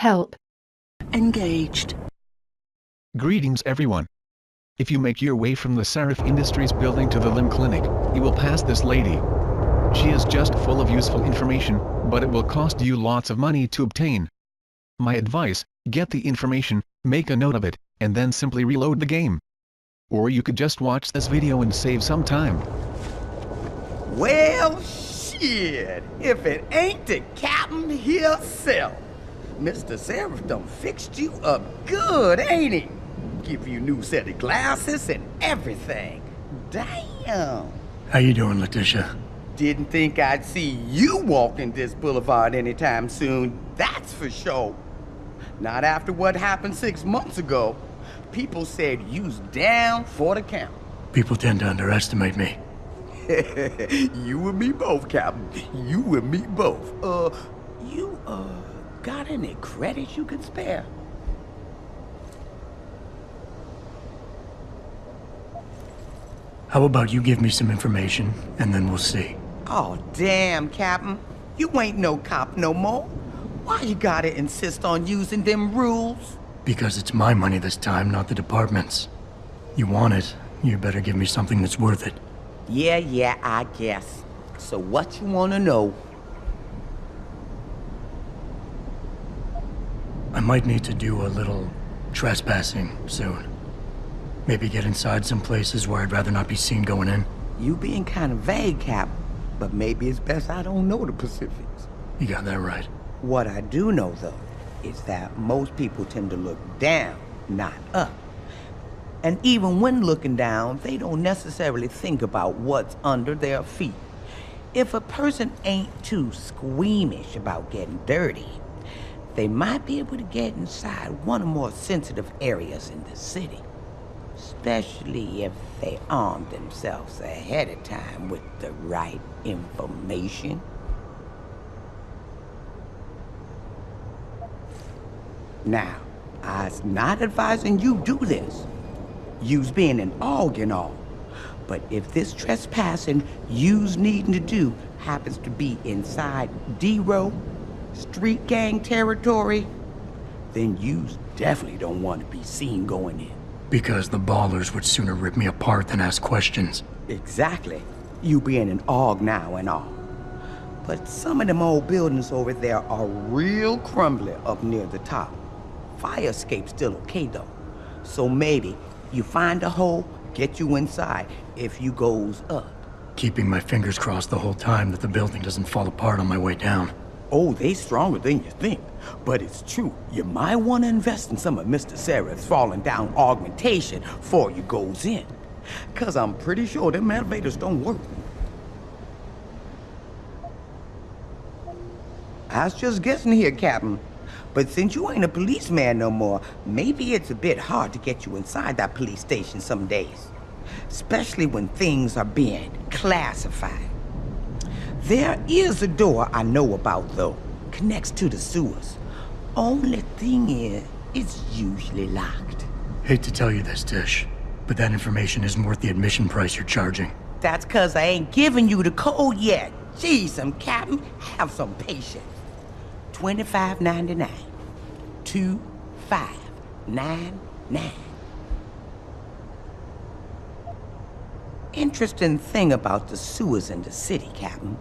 Help. Engaged. Greetings everyone. If you make your way from the Serif Industries building to the Limb Clinic, you will pass this lady. She is just full of useful information, but it will cost you lots of money to obtain. My advice, get the information, make a note of it, and then simply reload the game. Or you could just watch this video and save some time. Well, shit, if it ain't the captain himself. Mr. Serif done fixed you up good, ain't he? Give you new set of glasses and everything. Damn. How you doing, Letitia? Didn't think I'd see you walking this boulevard anytime soon, that's for sure. Not after what happened 6 months ago. People said you's down for the count. People tend to underestimate me. You and me both, Captain. You and me both. You got any credits you could spare? How about you give me some information, and then we'll see. Oh, damn, Captain. You ain't no cop no more. Why you gotta insist on using them rules? Because it's my money this time, not the department's. You want it, you better give me something that's worth it. Yeah, I guess. So what you wanna know? I might need to do a little trespassing soon. Maybe get inside some places where I'd rather not be seen going in. You being kind of vague, Captain, but maybe it's best I don't know the specifics. You got that right. What I do know, though, is that most people tend to look down, not up. And even when looking down, they don't necessarily think about what's under their feet. If a person ain't too squeamish about getting dirty, they might be able to get inside one of the more sensitive areas in the city. Especially if they arm themselves ahead of time with the right information. Now, I's not advising you do this. You's being an AUG and all. But if this trespassing you's needing to do happens to be inside D-Row, street gang territory, then yous definitely don't want to be seen going in. Because the ballers would sooner rip me apart than ask questions. Exactly. You being an AUG now and all. But some of them old buildings over there are real crumbly up near the top. Fire escape's still okay though. So maybe you find a hole, get you inside if you goes up. Keeping my fingers crossed the whole time that the building doesn't fall apart on my way down. Oh, they stronger than you think. But it's true. You might want to invest in some of Mr. Serif's falling down augmentation before you goes in. Cause I'm pretty sure them elevators don't work. I was just guessing here, Captain. But since you ain't a policeman no more, maybe it's a bit hard to get you inside that police station some days. Especially when things are being classified. There is a door I know about, though. Connects to the sewers. Only thing is, it's usually locked. Hate to tell you this, Tish, but that information isn't worth the admission price you're charging. That's 'cause I ain't giving you the code yet. Jeez, Captain, have some patience. $25.99. $25.99. Interesting thing about the sewers in the city, Captain.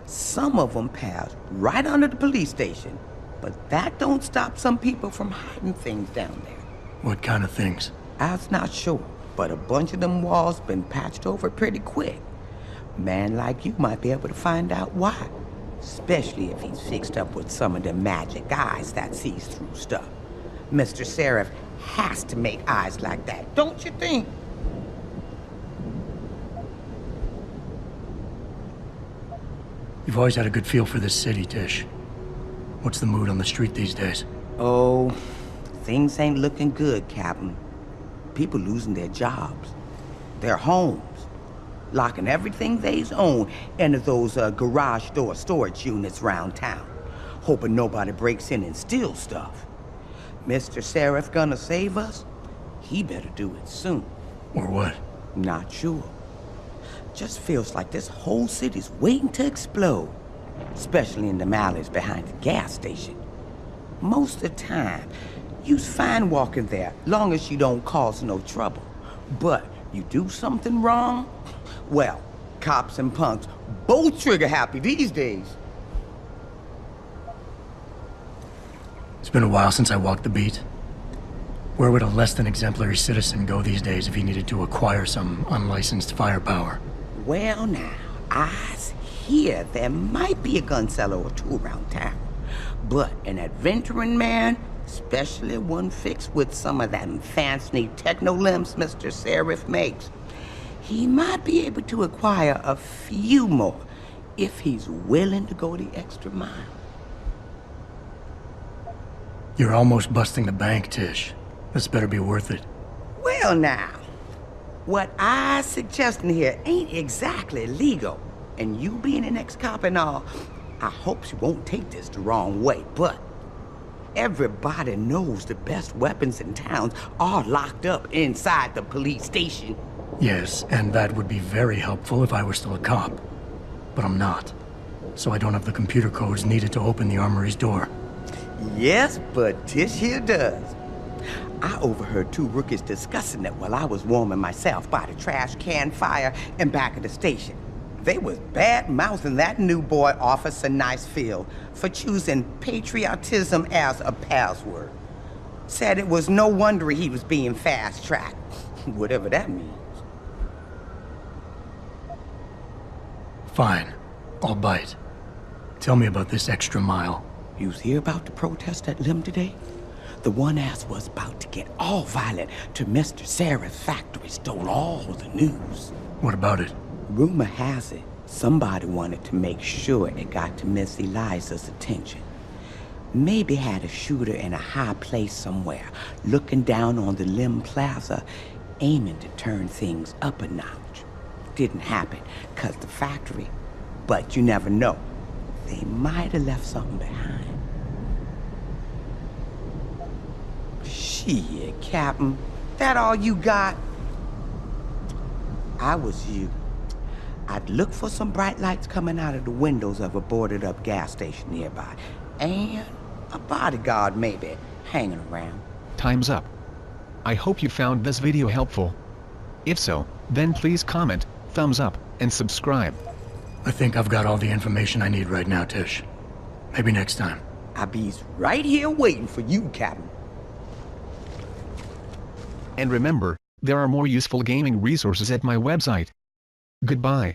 Some of them pass right under the police station, but that don't stop some people from hiding things down there. What kind of things? I was not sure, but a bunch of them walls been patched over pretty quick. Man like you might be able to find out why. Especially if he's fixed up with some of them magic eyes that sees through stuff. Mr. Serif has to make eyes like that, don't you think? You've always had a good feel for this city, Tish. What's the mood on the street these days? Oh, things ain't looking good, Captain. People losing their jobs, their homes, locking everything they's own into those garage door storage units around town, hoping nobody breaks in and steals stuff. Mr. Serif gonna save us? He better do it soon. Or what? Not sure. Just feels like this whole city's waiting to explode, especially in the alleys behind the gas station. Most of the time, you's fine walking there, long as you don't cause no trouble. But you do something wrong, well, cops and punks both trigger happy these days. It's been a while since I walked the beat. Where would a less than exemplary citizen go these days if he needed to acquire some unlicensed firepower? Well now, I hear there might be a gun seller or two around town. But an adventuring man, especially one fixed with some of that fancy techno limbs Mr. Seraph makes, he might be able to acquire a few more if he's willing to go the extra mile. You're almost busting the bank, Tish. This better be worth it. Well now, what I suggesting here ain't exactly legal. And you being an ex-cop and all, I hope you won't take this the wrong way, but everybody knows the best weapons in towns are locked up inside the police station. Yes, and that would be very helpful if I were still a cop. But I'm not. So I don't have the computer codes needed to open the armory's door. Yes, but Tish here does. I overheard two rookies discussing it while I was warming myself by the trash can fire in back of the station. They was bad-mouthing that new boy, Officer Nicefield, for choosing patriotism as a password. Said it was no wonder he was being fast-tracked, whatever that means. Fine. I'll bite. Tell me about this extra mile. You hear about the protest at Lim today? The one ass was about to get all violent till Mr. Seraph's factory stole all the news. What about it? Rumor has it, somebody wanted to make sure it got to Miss Eliza's attention. Maybe had a shooter in a high place somewhere, looking down on the Lim Plaza, aiming to turn things up a notch. Didn't happen, 'cause the factory, but you never know. They might have left something behind. Shit, Captain, that all you got? I was you. I'd look for some bright lights coming out of the windows of a boarded up gas station nearby. And a bodyguard maybe hanging around. Time's up. I hope you found this video helpful. If so, then please comment, thumbs up, and subscribe. I think I've got all the information I need right now, Tish. Maybe next time. I'll be right here waiting for you, Captain. And remember, there are more useful gaming resources at my website. Goodbye.